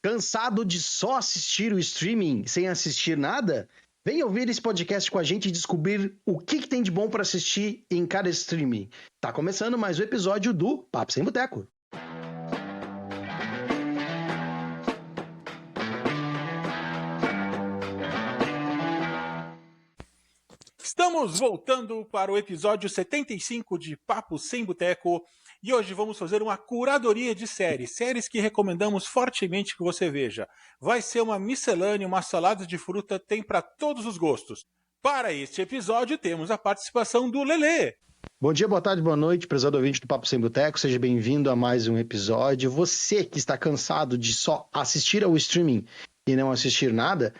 Cansado de só assistir o streaming sem assistir nada? Vem ouvir esse podcast com a gente e descobrir o que tem de bom para assistir em cada streaming. Tá começando mais um episódio do Papo Sem Boteco. Estamos voltando para o episódio 75 de Papo Sem Boteco e hoje vamos fazer uma curadoria de séries que recomendamos fortemente que você veja. Vai ser uma miscelânea, uma salada de fruta, tem para todos os gostos. Para este episódio temos a participação do Lelê. Bom dia, boa tarde, boa noite, prezado ouvinte do Papo Sem Boteco, seja bem-vindo a mais um episódio. Você que está cansado de só assistir ao streaming e não assistir nada,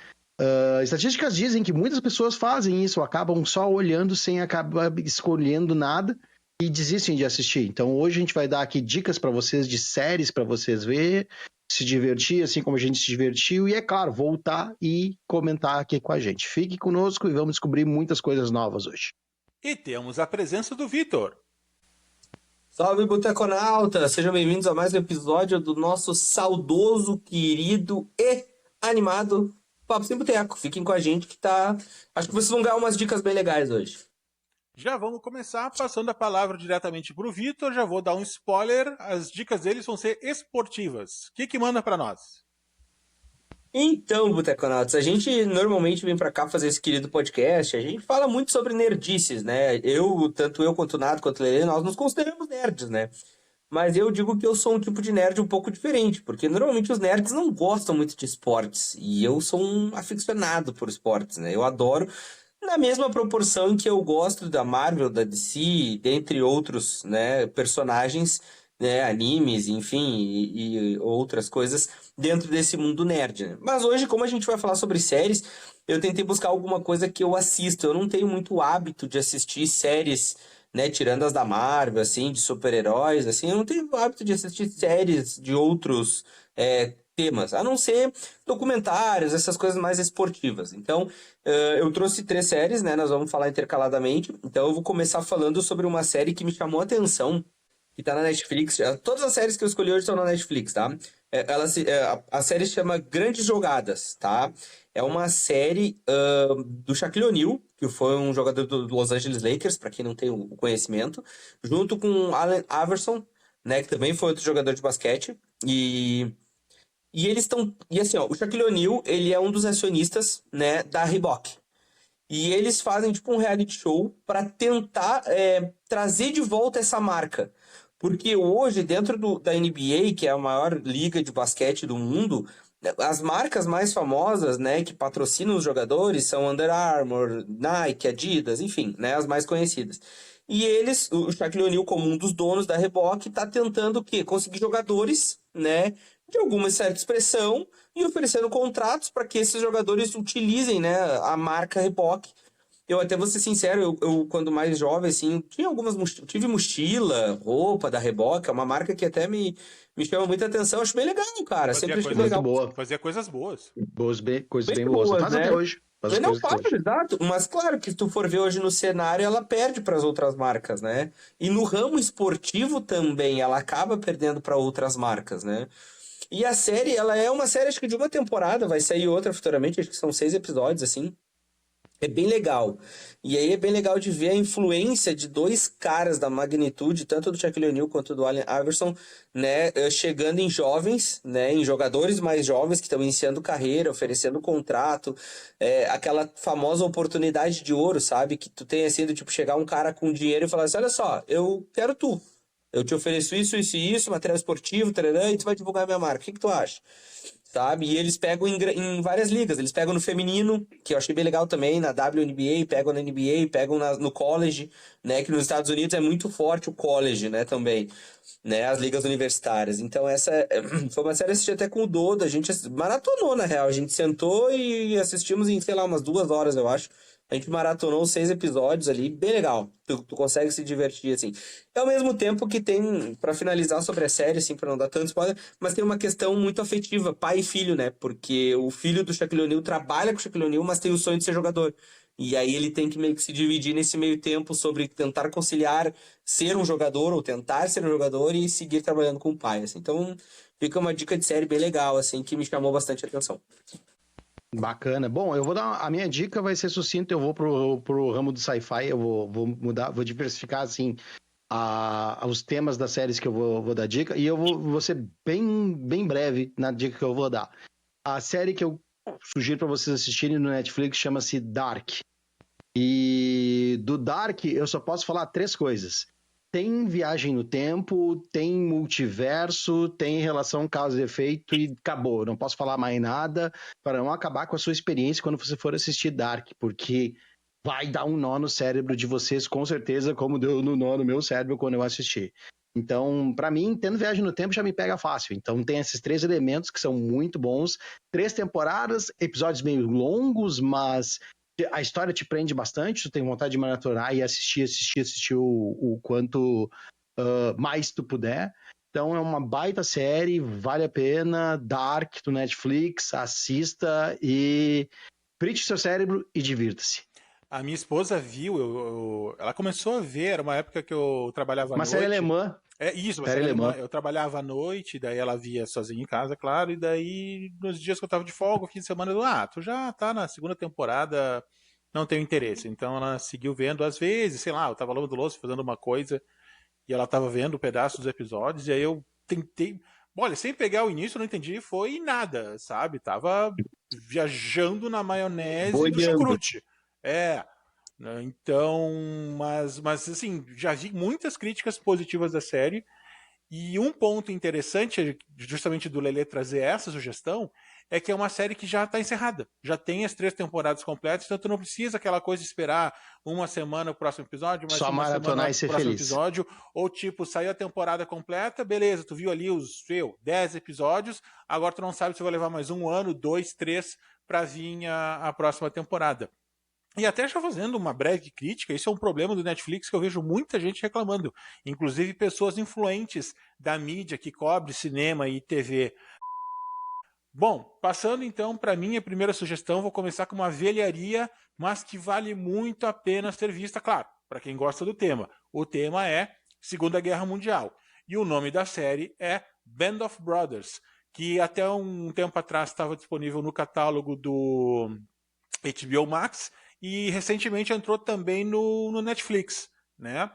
estatísticas dizem que muitas pessoas fazem isso, acabam só olhando sem acabar escolhendo nada e desistem de assistir. Então hoje a gente vai dar aqui dicas para vocês de séries para vocês ver, se divertir assim como a gente se divertiu e, é claro, voltar e comentar aqui com a gente. Fique conosco e vamos descobrir muitas coisas novas hoje. E temos a presença do Vitor. Salve, Boteconauta! Sejam bem-vindos a mais um episódio do nosso saudoso, querido e animado Papo Sem Boteco. Fiquem com a gente que tá... Acho que vocês vão ganhar umas dicas bem legais hoje. Já vamos começar passando a palavra diretamente para o Vitor, já vou dar um spoiler, as dicas deles vão ser esportivas. O que manda para nós? Então, Boteconautas, a gente normalmente vem pra cá fazer esse querido podcast, a gente fala muito sobre nerdices, né? Tanto eu quanto o Nato, quanto o Lelê, nós nos consideramos nerds, né? Mas eu digo que eu sou um tipo de nerd um pouco diferente, porque normalmente os nerds não gostam muito de esportes, e eu sou um aficionado por esportes, né? Eu adoro, na mesma proporção em que eu gosto da Marvel, da DC, dentre outros, né, personagens, né, animes, enfim, e outras coisas dentro desse mundo nerd, né? Mas hoje, como a gente vai falar sobre séries, eu tentei buscar alguma coisa que eu assisto. Eu não tenho muito hábito de assistir séries, né, tirando as da Marvel, assim, de super-heróis, assim, eu não tenho hábito de assistir séries de outros temas, a não ser documentários, essas coisas mais esportivas. Então, eu trouxe 3 séries, né, nós vamos falar intercaladamente. Então, eu vou começar falando sobre uma série que me chamou a atenção, que tá na Netflix. Todas as séries que eu escolhi hoje estão na Netflix, tá? A série se chama Grandes Jogadas, tá? É uma série do Shaquille O'Neal, que foi um jogador do Los Angeles Lakers, para quem não tem o conhecimento, junto com Allen Iverson, né, que também foi outro jogador de basquete. E eles estão... E assim, ó, o Shaquille O'Neal, ele é um dos acionistas, né, da Reebok. E eles fazem tipo um reality show para tentar trazer de volta essa marca. Porque hoje, dentro da NBA, que é a maior liga de basquete do mundo, as marcas mais famosas, né, que patrocinam os jogadores são Under Armour, Nike, Adidas, enfim, né, as mais conhecidas. E o Shaquille O'Neal, como um dos donos da Reebok, está tentando o quê? Conseguir jogadores, né, de alguma certa expressão e oferecendo contratos para que esses jogadores utilizem, né, a marca Reebok. Eu até vou ser sincero, eu quando mais jovem, assim, tive mochila, roupa da Reebok, é uma marca que até me chama muita atenção, acho bem legal, cara, sempre achei legal. Boa. Fazia coisas boas. Coisas bem boas. Faz né? até hoje. Não faz, exato. Mas claro que se tu for ver hoje no cenário, ela perde para as outras marcas, né? E no ramo esportivo também, ela acaba perdendo para outras marcas, né? E a série, ela é uma série, acho que de uma temporada, vai sair outra futuramente, acho que são 6 episódios, assim. É bem legal. E aí é bem legal de ver a influência de 2 caras da magnitude, tanto do Shaquille O'Neal quanto do Allen Iverson, né, chegando em jovens, né, em jogadores mais jovens que estão iniciando carreira, oferecendo contrato, aquela famosa oportunidade de ouro, sabe? Que tu tem assim, do tipo, chegar um cara com dinheiro e falar assim, olha só, eu quero tu. Eu te ofereço isso, isso e isso, material esportivo, tarará, e tu vai divulgar a minha marca. O que tu acha? Sabe? E eles pegam em várias ligas. Eles pegam no feminino, que eu achei bem legal também, na WNBA, pegam na NBA, pegam no college, né? Que nos Estados Unidos é muito forte o college, né? Também, né? As ligas universitárias. Então essa foi uma série que assisti até com o Dodo, a gente maratonou, na real. A gente sentou e assistimos em, sei lá, umas 2 horas, eu acho. A gente maratonou 6 episódios ali, bem legal. Tu consegue se divertir, assim. E ao mesmo tempo que tem, pra finalizar sobre a série, assim, pra não dar tanto spoiler, mas tem uma questão muito afetiva, pai e filho, né? Porque o filho do Shaquille O'Neal trabalha com o Shaquille O'Neal, mas tem o sonho de ser jogador. E aí ele tem que meio que se dividir nesse meio tempo sobre tentar conciliar ser um jogador ou tentar ser um jogador e seguir trabalhando com o pai, assim. Então fica uma dica de série bem legal, assim, que me chamou bastante atenção. Bacana. Bom, eu vou dar a minha dica vai ser sucinta, eu vou pro ramo do sci-fi, eu vou mudar, vou diversificar assim os temas das séries que eu vou dar dica e eu vou ser bem breve na dica que eu vou dar. A série que eu sugiro para vocês assistirem no Netflix chama-se Dark. E do Dark eu só posso falar 3 coisas. Tem viagem no tempo, tem multiverso, tem relação causa e efeito e acabou. Não posso falar mais nada para não acabar com a sua experiência quando você for assistir Dark, porque vai dar um nó no cérebro de vocês, com certeza, como deu no nó no meu cérebro quando eu assisti. Então, para mim, tendo viagem no tempo já me pega fácil. Então, tem esses 3 elementos que são muito bons. 3 temporadas, episódios meio longos, mas a história te prende bastante, tu tem vontade de maratonar e assistir o quanto mais tu puder. Então é uma baita série, vale a pena, Dark do Netflix, assista e prite seu cérebro e divirta-se. A minha esposa viu, ela começou a ver, era uma época que eu trabalhava à noite. Uma série alemã. É isso, uma série alemã. Eu trabalhava à noite, daí ela via sozinha em casa, claro, e daí nos dias que eu tava de folga, fim de semana, tu já tá na segunda temporada, não tenho interesse. Então ela seguiu vendo, às vezes, sei lá, eu tava lavando louça, fazendo uma coisa, e ela tava vendo um pedaço dos episódios, e aí eu tentei, olha, sem pegar o início, eu não entendi, foi nada, sabe? Tava viajando na maionese do chucrute. Então, mas assim, já vi muitas críticas positivas da série, e um ponto interessante, justamente do Lelê trazer essa sugestão, é que é uma série que já está encerrada, já tem as 3 temporadas completas, então tu não precisa aquela coisa de esperar uma semana o próximo episódio, mais só uma semana e ser o próximo feliz. episódio, ou tipo, saiu a temporada completa, beleza, tu viu ali os 10 episódios, agora tu não sabe se vai levar mais 1 ano, 2, 3 para vir a próxima temporada. E até já fazendo uma breve crítica, isso é um problema do Netflix que eu vejo muita gente reclamando, inclusive pessoas influentes da mídia que cobre cinema e TV. Bom, passando então para minha primeira sugestão, vou começar com uma velharia, mas que vale muito a pena ser vista, claro, para quem gosta do tema. O tema é Segunda Guerra Mundial, e o nome da série é Band of Brothers, que até um tempo atrás estava disponível no catálogo do HBO Max, e recentemente entrou também no Netflix, né?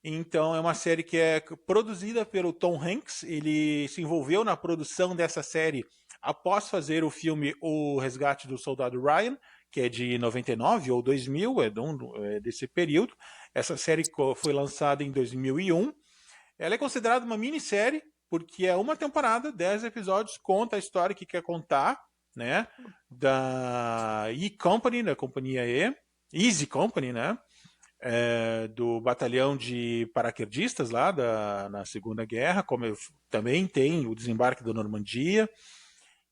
Então é uma série que é produzida pelo Tom Hanks, ele se envolveu na produção dessa série após fazer o filme O Resgate do Soldado Ryan, que é de 99 ou 2000, é desse período. Essa série foi lançada em 2001. Ela é considerada uma minissérie, porque é uma temporada, 10 episódios, conta a história que quer contar, né, da E-Company, da companhia Easy Company, né, do batalhão de paraquedistas lá na Segunda Guerra, como também tem o desembarque da Normandia,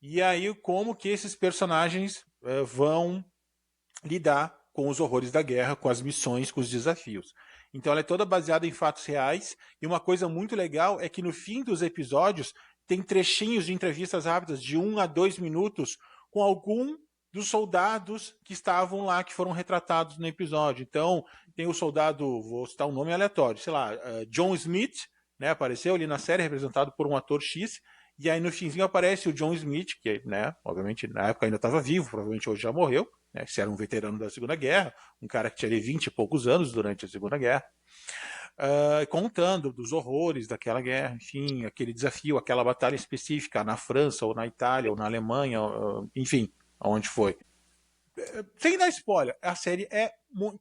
e aí como que esses personagens vão lidar com os horrores da guerra, com as missões, com os desafios. Então ela é toda baseada em fatos reais, e uma coisa muito legal é que no fim dos episódios tem trechinhos de entrevistas rápidas de 1 a 2 minutos com algum dos soldados que estavam lá, que foram retratados no episódio. Então, tem o soldado, vou citar um nome aleatório, sei lá, John Smith, né, apareceu ali na série, representado por um ator X, e aí no finzinho aparece o John Smith, que, né, obviamente na época ainda estava vivo, provavelmente hoje já morreu, né, se era um veterano da Segunda Guerra, um cara que tinha ali 20 e poucos anos durante a Segunda Guerra, contando dos horrores daquela guerra, enfim, aquele desafio, aquela batalha específica na França, ou na Itália, ou na Alemanha, enfim, aonde foi. Sem dar spoiler, a série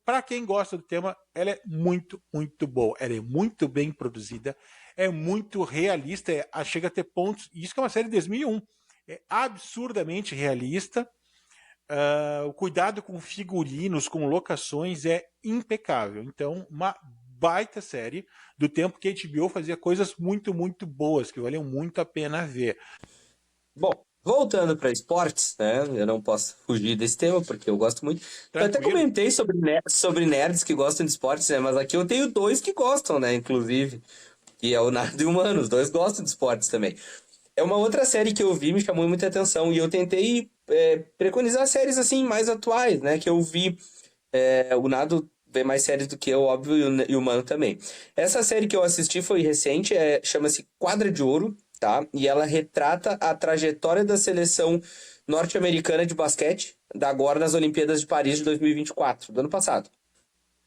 para quem gosta do tema, ela é muito, muito boa. Ela é muito bem produzida, é muito realista, chega a ter pontos, isso que é uma série de 2001, é absurdamente realista, o cuidado com figurinos, com locações é impecável. Então, uma baita série do tempo que a HBO fazia coisas muito, muito boas, que valiam muito a pena ver. Bom, voltando para esportes, né? Eu não posso fugir desse tema, porque eu gosto muito. Eu até comentei sobre nerds que gostam de esportes, né? Mas aqui eu tenho 2 que gostam, né? Inclusive, que é o Nardo e o Humano. Os 2 gostam de esportes também. É uma outra série que eu vi, me chamou muita atenção. E eu tentei preconizar séries, assim, mais atuais, né? Que eu vi O Nado vê mais séries do que eu, óbvio, e o Mano também. Essa série que eu assisti foi recente, chama-se Quadra de Ouro, tá? E ela retrata a trajetória da seleção norte-americana de basquete agora nas Olimpíadas de Paris de 2024, do ano passado.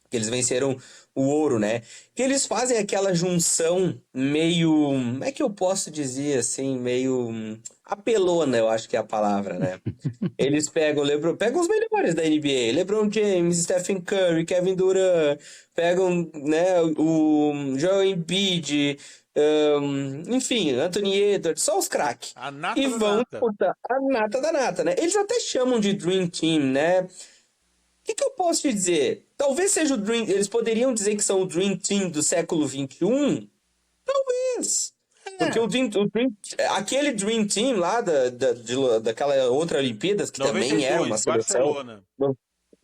Que eles venceram o ouro, né? Que eles fazem aquela junção meio... Como é que eu posso dizer, assim, meio... apelona, eu acho que é a palavra, né? Eles pegam pegam os melhores da NBA, LeBron James, Stephen Curry, Kevin Durant, pegam, né, o Joel Embiid, enfim, Anthony Edwards, só os craques. A nata E da vão nata. disputar a nata da nata, né? Eles até chamam de Dream Team, né? O que eu posso te dizer? Talvez seja o Dream... Eles poderiam dizer que são o Dream Team do século XXI? Talvez. Porque aquele Dream Team lá daquela outra Olimpíadas, que também era uma 92, seleção Barcelona.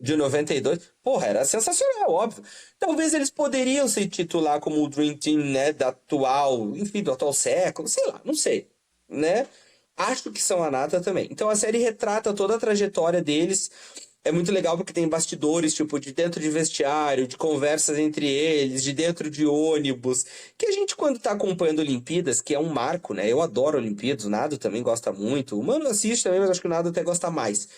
de 92, porra, era sensacional, óbvio. Talvez eles poderiam se titular como o Dream Team, né, do atual século, sei lá, não sei, né? Acho que são a nata também. Então a série retrata toda a trajetória deles. É muito legal porque tem bastidores, tipo, de dentro de vestiário, de conversas entre eles, de dentro de ônibus. Que a gente, quando tá acompanhando Olimpíadas, que é um marco, né? Eu adoro Olimpíadas, o Nado também gosta muito. O Mano assiste também, mas acho que o Nado até gosta mais.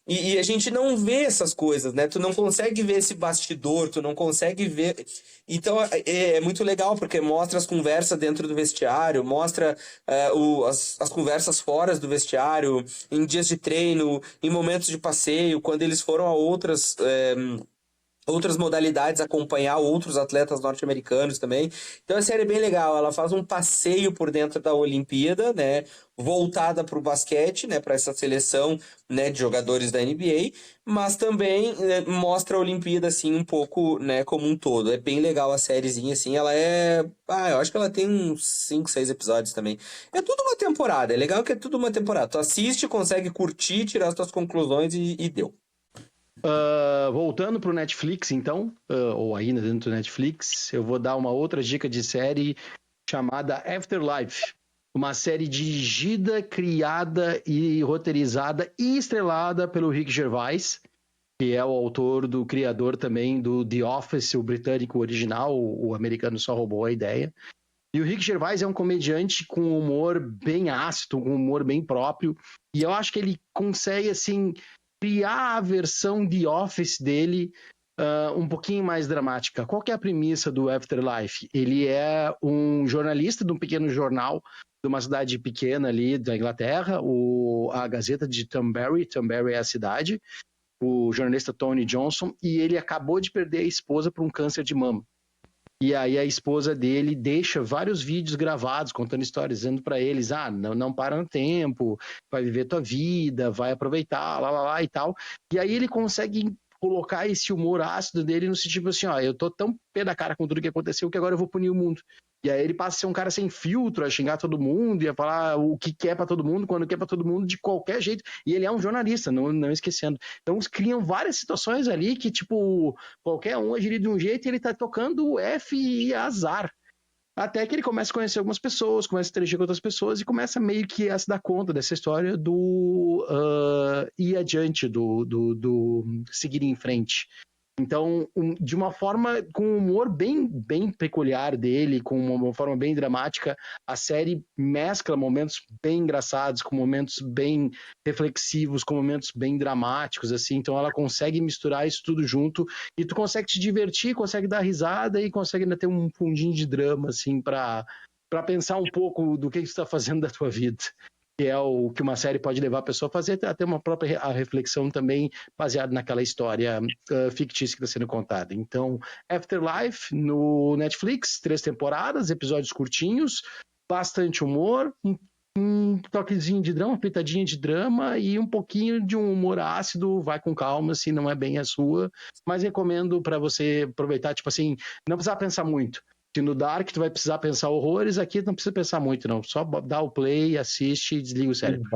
E a gente não vê essas coisas, né? Tu não consegue ver esse bastidor, tu não consegue ver. Então é muito legal, porque mostra as conversas dentro do vestiário, mostra as conversas fora do vestiário, em dias de treino, em momentos de passeio, quando eles foram a outras modalidades, acompanhar outros atletas norte-americanos também. Então a série é bem legal, ela faz um passeio por dentro da Olimpíada, né, voltada para o basquete, né, para essa seleção, né, de jogadores da NBA, mas também, né, mostra a Olimpíada assim um pouco, né, como um todo. É bem legal a sériezinha assim, eu acho que ela tem uns 5, 6 episódios também. É tudo uma temporada, é legal que é tudo uma temporada. Tu assiste, consegue curtir, tirar as tuas conclusões e deu. Voltando pro Netflix, então, ou ainda dentro do Netflix, eu vou dar uma outra dica de série chamada Afterlife. Uma série dirigida, criada e roteirizada e estrelada pelo Rick Gervais, que é o autor criador também do The Office, o britânico original, o americano só roubou a ideia. E o Rick Gervais é um comediante com humor bem ácido, com humor bem próprio, e eu acho que ele consegue, assim, criar a versão The Office dele um pouquinho mais dramática. Qual que é a premissa do Afterlife? Ele é um jornalista de um pequeno jornal de uma cidade pequena ali da Inglaterra, a Gazeta de Tunbury é a cidade, o jornalista Tony Johnson, e ele acabou de perder a esposa por um câncer de mama. E aí a esposa dele deixa vários vídeos gravados, contando histórias, dizendo para eles, não para no tempo, vai viver tua vida, vai aproveitar, lá e tal. E aí ele consegue colocar esse humor ácido dele no sentido assim, eu tô tão pé da cara com tudo que aconteceu que agora eu vou punir o mundo. E aí ele passa a ser um cara sem filtro, a xingar todo mundo, e a falar o que quer para todo mundo, quando quer para todo mundo, de qualquer jeito. E ele é um jornalista, não esquecendo. Então eles criam várias situações ali que, tipo, qualquer um agiria de um jeito e ele tá tocando F e azar. Até que ele começa a conhecer algumas pessoas, começa a interagir com outras pessoas e começa meio que a se dar conta dessa história do ir adiante, do seguir em frente. Então, de uma forma, com um humor bem, bem peculiar dele, com uma forma bem dramática, a série mescla momentos bem engraçados, com momentos bem reflexivos, com momentos bem dramáticos, assim. Então ela consegue misturar isso tudo junto e tu consegue te divertir, consegue dar risada e consegue ainda ter um fundinho de drama, assim, para pensar um pouco do que tu está fazendo da tua vida. Que é o que uma série pode levar a pessoa a fazer, a ter uma própria reflexão também baseada naquela história fictícia que está sendo contada. Então, Afterlife no Netflix, 3 temporadas, episódios curtinhos, bastante humor, um toquezinho de drama, uma pitadinha de drama e um pouquinho de um humor ácido, vai com calma, se não é bem a sua, mas recomendo para você aproveitar, tipo assim, não precisa pensar muito. Se no Dark tu vai precisar pensar horrores, aqui não precisa pensar muito, não. Só dá o play, assiste e desliga o cérebro.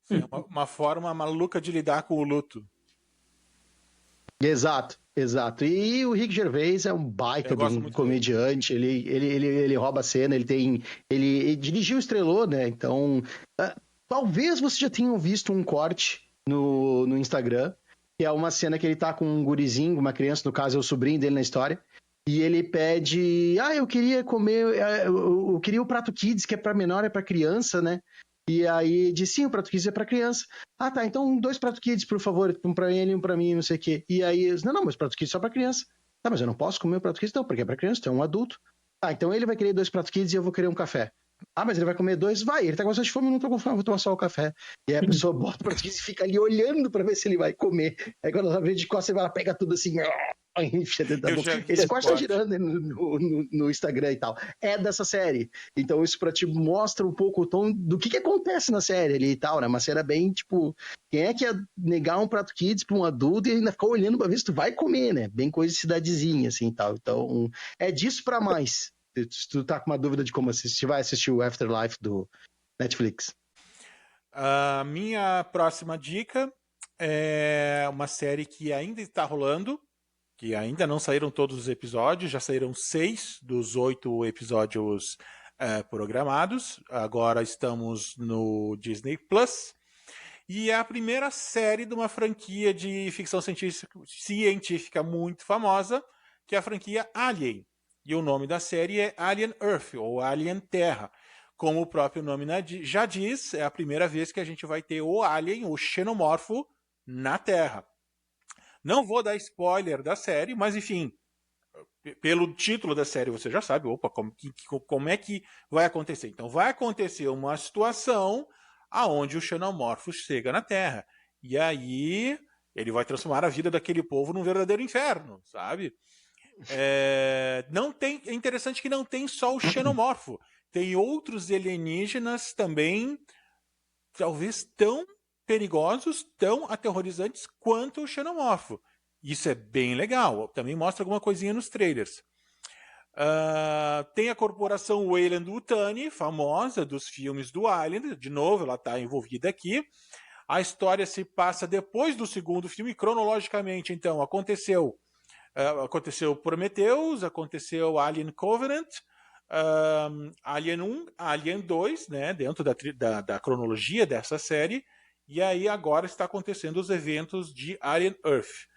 Sim, é uma forma maluca de lidar com o luto. Exato. E o Rick Gervais é um baita de um comediante, ele rouba a cena, ele dirigiu, estrelou, né? Então, talvez você já tenha visto um corte no Instagram que é uma cena que ele tá com um gurizinho, uma criança, no caso é o sobrinho dele na história, e ele pede, eu queria comer, eu queria o prato kids, que é pra menor, é pra criança, né? E aí diz, sim, o prato kids é pra criança. Ah, tá, então 2 prato kids, por favor, um pra ele e um pra mim, não sei o quê. E aí, eles, não, mas prato kids é só pra criança. Tá, mas eu não posso comer o prato kids? Não, porque é pra criança, tu é um adulto. Ah, então ele vai querer 2 prato kids e eu vou querer um café. Ah, mas ele vai comer 2? Vai, ele tá com bastante fome, eu não tô com fome, vou tomar só o café. E aí a pessoa bota o prato kids e fica ali olhando pra ver se ele vai comer. Aí quando ela vê de costas, ela pega tudo assim, enfia dentro da boca. Esse corte tá girando no Instagram e tal. É dessa série. Então isso pra ti mostra um pouco o tom do que acontece na série ali e tal, né? Uma cena bem, tipo, quem é que ia negar um prato kids pra um adulto e ainda ficar olhando pra ver se tu vai comer, né? Bem coisa de cidadezinha, assim, tal. Então, é disso pra mais. Se tu tá com uma dúvida de como assistir, vai assistir o Afterlife do Netflix. A minha próxima dica é uma série que ainda está rolando, que ainda não saíram todos os episódios, já saíram 6 dos 8 episódios programados. Agora estamos no Disney Plus. E é a primeira série de uma franquia de ficção científica muito famosa, que é a franquia Alien. E o nome da série é Alien Earth, ou Alien Terra. Como o próprio nome já diz, é a primeira vez que a gente vai ter o Alien, o xenomorfo, na Terra. Não vou dar spoiler da série, mas enfim, pelo título da série você já sabe, como é que vai acontecer. Então vai acontecer uma situação aonde o xenomorfo chega na Terra. E aí ele vai transformar a vida daquele povo num verdadeiro inferno, sabe? É interessante que não tem só o xenomorfo. Tem outros alienígenas também, talvez tão perigosos, tão aterrorizantes quanto o xenomorfo. Isso é bem legal. Também mostra alguma coisinha nos trailers. Tem a corporação Weyland-Yutani, famosa dos filmes do Alien. De novo, ela está envolvida aqui. A história se passa depois do segundo filme, cronologicamente, então, aconteceu Prometheus, aconteceu Alien Covenant, Alien 1, Alien 2, né, dentro da cronologia dessa série, e aí agora está acontecendo os eventos de Alien Earth.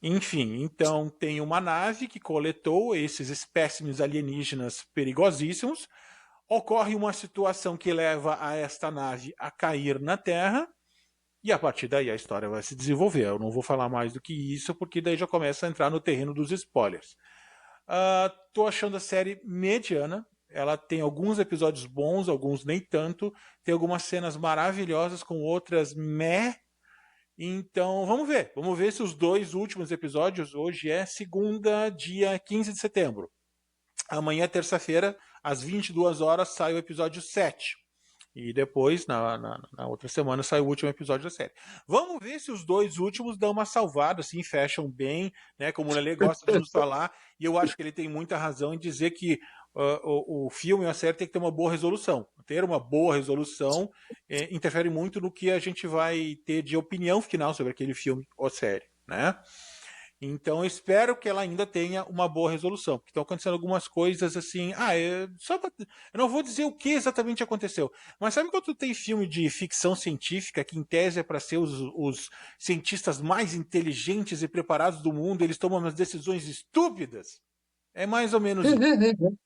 Enfim, então tem uma nave que coletou esses espécimes alienígenas perigosíssimos, ocorre uma situação que leva a esta nave a cair na Terra, e a partir daí a história vai se desenvolver. Eu não vou falar mais do que isso, porque daí já começa a entrar no terreno dos spoilers. Tô achando a série mediana. Ela tem alguns episódios bons, alguns nem tanto. Tem algumas cenas maravilhosas, com outras meh. Então, vamos ver. Vamos ver se os 2 últimos episódios, hoje é segunda, dia 15 de setembro. Amanhã, terça-feira, às 22 horas, sai o episódio 7. E depois, na outra semana, sai o último episódio da série. Vamos ver se os 2 últimos dão uma salvada, assim, fecham bem, né? Como o Lelê gosta de nos falar, e eu acho que ele tem muita razão em dizer que o filme e a série tem que ter uma boa resolução. Ter uma boa resolução interfere muito no que a gente vai ter de opinião final sobre aquele filme ou série, né? Então eu espero que ela ainda tenha uma boa resolução, porque estão acontecendo algumas coisas assim. Eu não vou dizer o que exatamente aconteceu, mas sabe quando tem filme de ficção científica que em tese é para ser os cientistas mais inteligentes e preparados do mundo, eles tomam umas decisões estúpidas? É mais ou menos isso.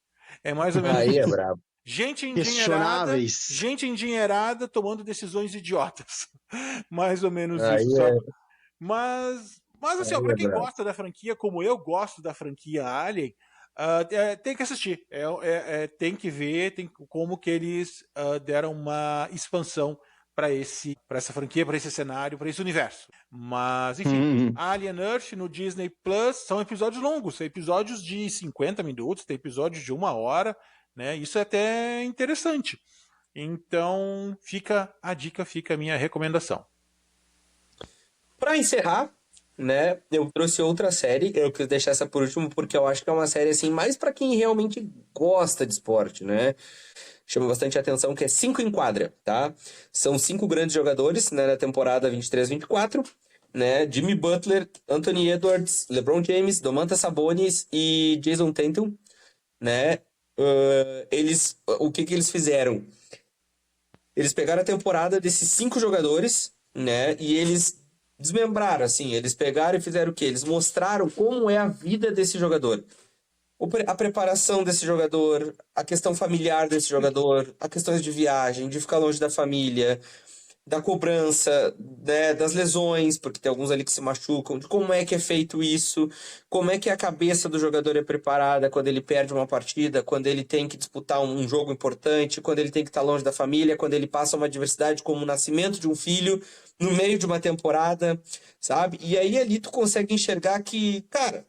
É mais ou menos Aí é isso. brabo. Gente Questionáveis. endinheirada tomando decisões idiotas. Mais ou menos Aí isso. é, Mas assim, aí para é quem brabo. gosta da franquia, como eu gosto da franquia Alien, tem que assistir. Tem que ver como que eles deram uma expansão para essa franquia, para esse cenário, para esse universo. Mas, enfim, Alien Earth no Disney Plus são episódios longos, são episódios de 50 minutos, tem episódios de 1 hora, né? Isso é até interessante. Então, fica a dica, fica a minha recomendação. Pra encerrar, né, eu trouxe outra série, eu quis deixar essa por último porque eu acho que é uma série assim mais pra quem realmente gosta de esporte, né? Chama bastante atenção que é 5 em quadra, tá? São 5 grandes jogadores, né, na temporada 23-24, né? Jimmy Butler, Anthony Edwards, LeBron James, Domantas Sabonis e Jason Tatum, né? O que eles fizeram? Eles pegaram a temporada desses 5 jogadores, né? E eles desmembraram, assim. Eles pegaram e fizeram o quê? Eles mostraram como é a vida desse jogador. A preparação desse jogador, a questão familiar desse jogador, as questões de viagem, de ficar longe da família, da cobrança, né, das lesões, porque tem alguns ali que se machucam, de como é que é feito isso, como é que a cabeça do jogador é preparada quando ele perde uma partida, quando ele tem que disputar um jogo importante, quando ele tem que estar longe da família, quando ele passa uma adversidade como o nascimento de um filho no meio de uma temporada, sabe? E aí ali tu consegue enxergar que, cara,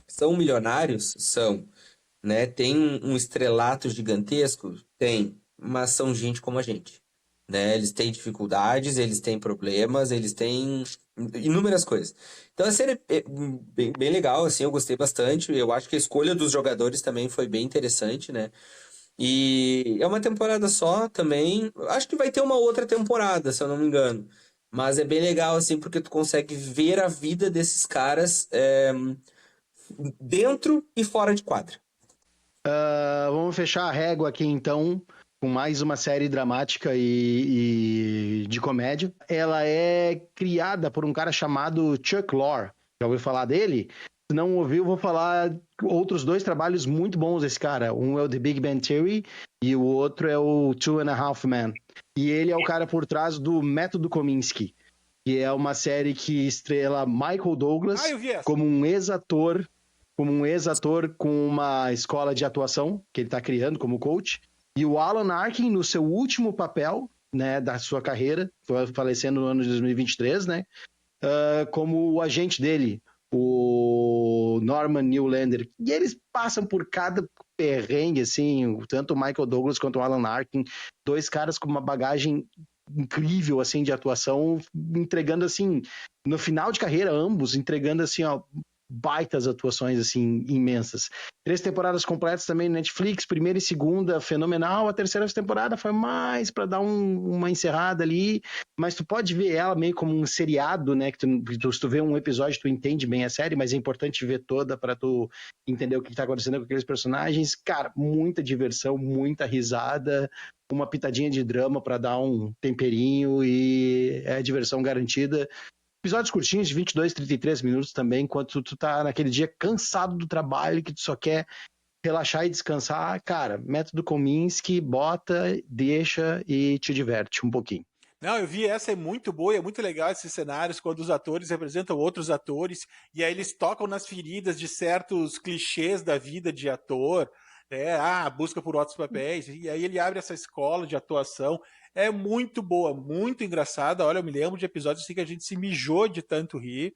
são milionários? São, né? Tem um estrelato gigantesco? Tem, mas são gente como a gente, né? Eles têm dificuldades, eles têm problemas, eles têm inúmeras coisas. Então a série é bem legal, assim, eu gostei bastante. Eu acho que a escolha dos jogadores também foi bem interessante, né? E é uma temporada só também. Acho que vai ter uma outra temporada, se eu não me engano. Mas é bem legal, assim, porque tu consegue ver a vida desses caras dentro e fora de quadra. Vamos fechar a régua aqui, então, com mais uma série dramática e de comédia. Ela é criada por um cara chamado Chuck Lorre. Já ouviu falar dele? Se não ouviu, vou falar outros 2 trabalhos muito bons desse cara. Um é o The Big Bang Theory e o outro é o Two and a Half Men. E ele é o cara por trás do Método Kominsky, que é uma série que estrela Michael Douglas como um ex-ator com uma escola de atuação que ele está criando como coach, e o Alan Arkin no seu último papel, né, da sua carreira, falecendo no ano de 2023, né, como o agente dele, o Norman Newlander. E eles passam por cada perrengue, assim, tanto o Michael Douglas quanto o Alan Arkin, 2 caras com uma bagagem incrível, assim, de atuação, entregando, assim, no final de carreira, ambos entregando, assim, ó, baitas atuações, assim, imensas. 3 temporadas completas também no Netflix, primeira e segunda, fenomenal. A terceira temporada foi mais para dar uma encerrada ali, mas tu pode ver ela meio como um seriado, né, que se tu vê um episódio, tu entende bem a série, mas é importante ver toda para tu entender o que tá acontecendo com aqueles personagens. Cara, muita diversão, muita risada, uma pitadinha de drama para dar um temperinho e é diversão garantida. Episódios curtinhos de 22, 33 minutos também, enquanto tu tá naquele dia cansado do trabalho, que tu só quer relaxar e descansar. Cara, Método Kominsky, bota, deixa e te diverte um pouquinho. Não, eu vi, essa é muito boa, é muito legal esses cenários quando os atores representam outros atores e aí eles tocam nas feridas de certos clichês da vida de ator, né? Busca por outros papéis, e aí ele abre essa escola de atuação. É muito boa, muito engraçada. Olha, eu me lembro de episódios assim que a gente se mijou de tanto rir.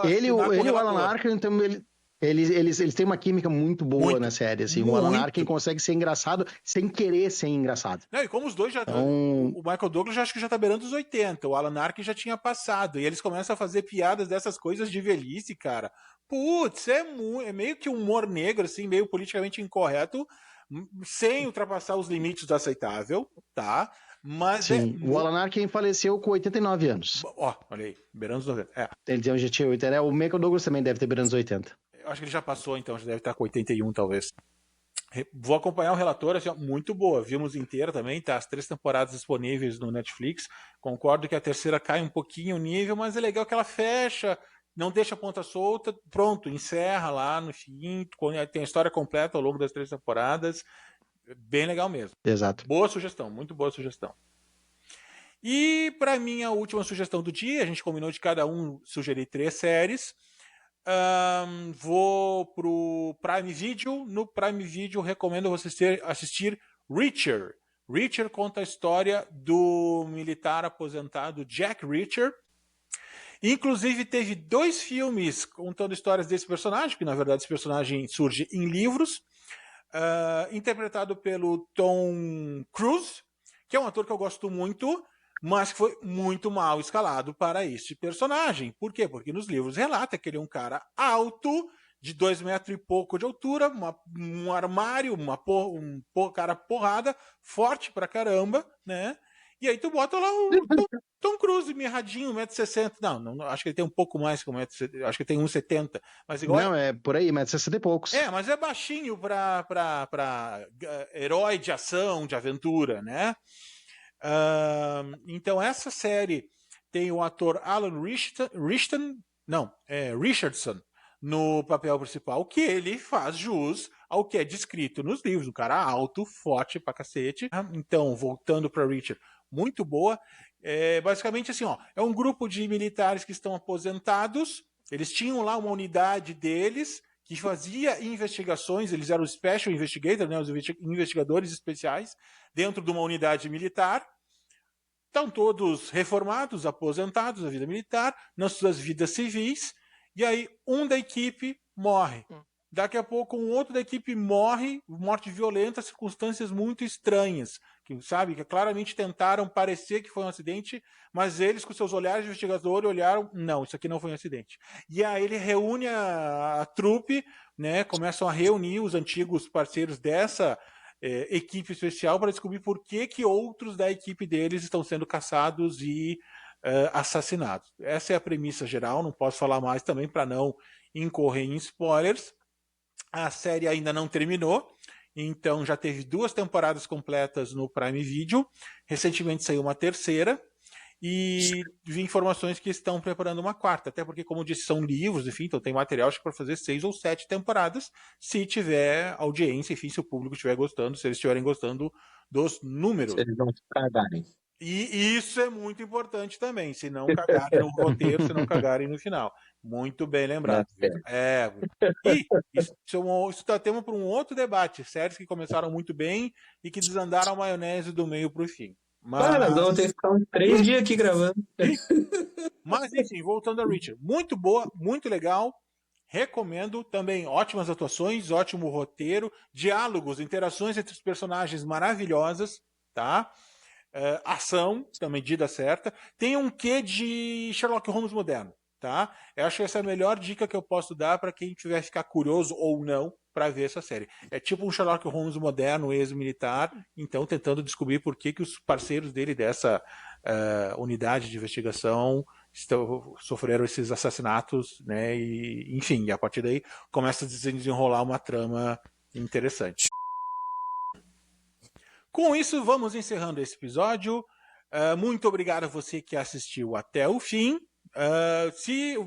Ele e o Alan Arkin, então, eles têm uma química muito boa na série. Assim. O Alan Arkin consegue ser engraçado sem querer ser engraçado. Não, e como os dois já o Michael Douglas acho que já tá beirando os 80, o Alan Arkin já tinha passado, e eles começam a fazer piadas dessas coisas de velhice, cara. Putz, é meio que humor negro, assim, meio politicamente incorreto, sem ultrapassar os limites do aceitável, tá? Mas sim, o Alan Arkin faleceu com 89 anos. Olha aí, beirando os 90. Ele já tinha 80, o Michael Douglas também deve ter beirando os 80. Eu acho que ele já passou, então, já deve estar com 81, talvez. Vou acompanhar o relatório, assim, muito boa. Vimos inteira também, tá? As 3 temporadas disponíveis no Netflix. Concordo que a terceira cai um pouquinho o nível, mas é legal que ela fecha, não deixa a ponta solta, pronto, encerra lá no fim, tem a história completa ao longo das 3 temporadas. Bem legal mesmo. Exato. Boa sugestão, muito boa sugestão. E para minha última sugestão do dia, a gente combinou de cada um sugerir 3 séries. Vou pro Prime Video. No Prime Video recomendo você assistir Reacher. Reacher conta a história do militar aposentado Jack Reacher. Inclusive teve 2 filmes contando histórias desse personagem, que na verdade esse personagem surge em livros, interpretado pelo Tom Cruise, que é um ator que eu gosto muito, mas que foi muito mal escalado para este personagem. Por quê? Porque nos livros relata que ele é um cara alto, de 2 metros e pouco de altura, um armário, um cara porrada, forte pra caramba, né? E aí tu bota lá o Tom Cruise, mirradinho, 1,60 m. Não, acho que ele tem um pouco mais que 1,70 m, acho que ele tem 1,70 m. Mas igual não, é por aí, 1,60 m e poucos. Mas é baixinho pra herói de ação, de aventura, né? Então, essa série tem o ator Alan Richardson no papel principal, que ele faz jus ao que é descrito nos livros. Um cara alto, forte pra cacete. Então, voltando para Richard, muito boa. Basicamente assim, é um grupo de militares que estão aposentados. Eles tinham lá uma unidade deles que fazia investigações, eles eram os Special Investigators, né, os investigadores especiais, dentro de uma unidade militar. Estão todos reformados, aposentados da vida militar, nas suas vidas civis, e aí um da equipe morre. Daqui a pouco um outro da equipe morre, morte violenta, circunstâncias muito estranhas, que claramente tentaram parecer que foi um acidente, mas eles com seus olhares de investigador olharam, não, isso aqui não foi um acidente. E aí ele reúne a trupe, né, começam a reunir os antigos parceiros dessa equipe especial para descobrir por que outros da equipe deles estão sendo caçados e assassinados. Essa é a premissa geral, não posso falar mais também para não incorrer em spoilers. A série ainda não terminou, então já teve 2 temporadas completas no Prime Video. Recentemente saiu uma terceira e vi informações que estão preparando uma 4ª, até porque, como eu disse, são livros, enfim, então tem material para fazer 6 ou 7 temporadas, se tiver audiência, enfim, se o público estiver gostando, se eles estiverem gostando dos números. Se eles não cagarem. E isso é muito importante também, se não cagarem no roteiro, se não cagarem no final. Muito bem lembrado. E isso dá tema para um outro debate, séries que começaram muito bem e que desandaram a maionese do meio para o fim. Nós vamos ter que ficar uns 3 dias aqui gravando. Mas, enfim, voltando a Richard. Muito boa, muito legal. Recomendo também. Ótimas atuações, ótimo roteiro, diálogos, interações entre os personagens maravilhosas, tá? Ação, da medida certa. Tem um quê de Sherlock Holmes moderno, tá? Eu acho que essa é a melhor dica que eu posso dar para quem tiver ficar curioso ou não para ver essa série. É tipo um Sherlock Holmes moderno, ex-militar, então tentando descobrir por que os parceiros dele dessa unidade de investigação sofreram esses assassinatos, né? E, enfim, a partir daí começa a desenrolar uma trama interessante. Com isso, vamos encerrando esse episódio. Muito obrigado a você que assistiu até o fim.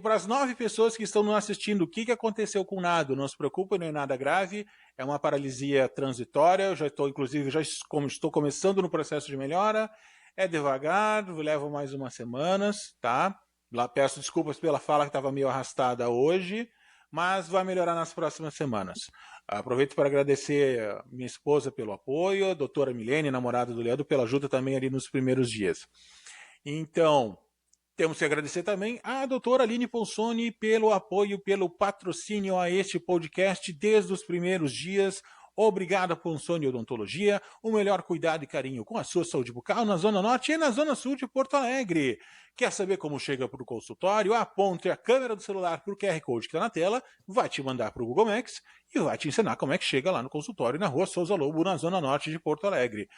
Para as 9 pessoas que estão nos assistindo, o que aconteceu com o Nado? Não se preocupe, não é nada grave. É uma paralisia transitória. Eu já estou começando no processo de melhora. É devagar, leva mais umas semanas, tá? Lá peço desculpas pela fala que estava meio arrastada hoje, mas vai melhorar nas próximas semanas. Aproveito para agradecer a minha esposa pelo apoio, a doutora Milene, namorada do Leandro, pela ajuda também ali nos primeiros dias. Então, temos que agradecer também à doutora Aline Ponsoni pelo apoio, pelo patrocínio a este podcast desde os primeiros dias. Obrigado, Ponsoni Odontologia, o melhor cuidado e carinho com a sua saúde bucal na Zona Norte e na Zona Sul de Porto Alegre. Quer saber como chega para o consultório? Aponte a câmera do celular para o QR Code que está na tela, vai te mandar para o Google Maps e vai te ensinar como é que chega lá no consultório na Rua Souza Lobo, na Zona Norte de Porto Alegre.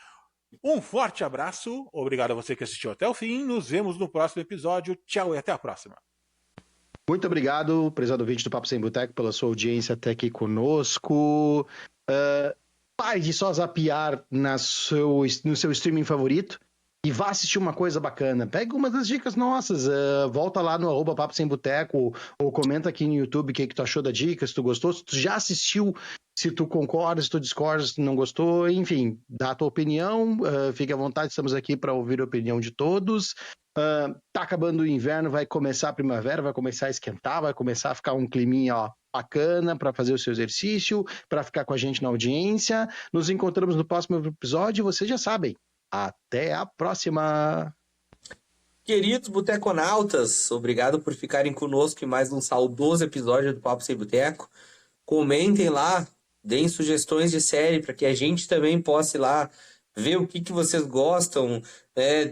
Um forte abraço, obrigado a você que assistiu até o fim, nos vemos no próximo episódio, tchau e até a próxima. Muito obrigado, prezado ouvinte do Papo Sem Boteco, pela sua audiência até aqui conosco. Pare de só zapear no seu streaming favorito e vá assistir uma coisa bacana. Pega uma das dicas nossas, volta lá no @Papo Sem Boteco ou comenta aqui no YouTube o que tu achou da dica, se tu gostou, se tu já assistiu, se tu concorda, se tu discorda, se tu não gostou, enfim, dá a tua opinião, fique à vontade, estamos aqui para ouvir a opinião de todos. Tá acabando o inverno, vai começar a primavera, vai começar a esquentar, vai começar a ficar um climinha bacana para fazer o seu exercício, para ficar com a gente na audiência. Nos encontramos no próximo episódio, vocês já sabem. Até a próxima! Queridos boteconautas, obrigado por ficarem conosco em mais um saudoso episódio do Papo Sem Boteco. Comentem lá, deem sugestões de série para que a gente também possa ir lá ver o que vocês gostam,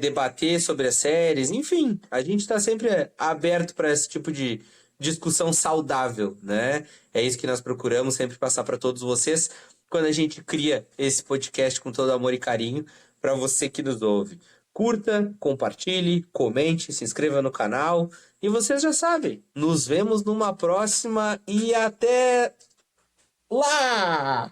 debater sobre as séries, enfim, a gente está sempre aberto para esse tipo de discussão saudável, né? É isso que nós procuramos sempre passar para todos vocês quando a gente cria esse podcast com todo amor e carinho para você que nos ouve. Curta, compartilhe, comente, se inscreva no canal e vocês já sabem, nos vemos numa próxima e até lá!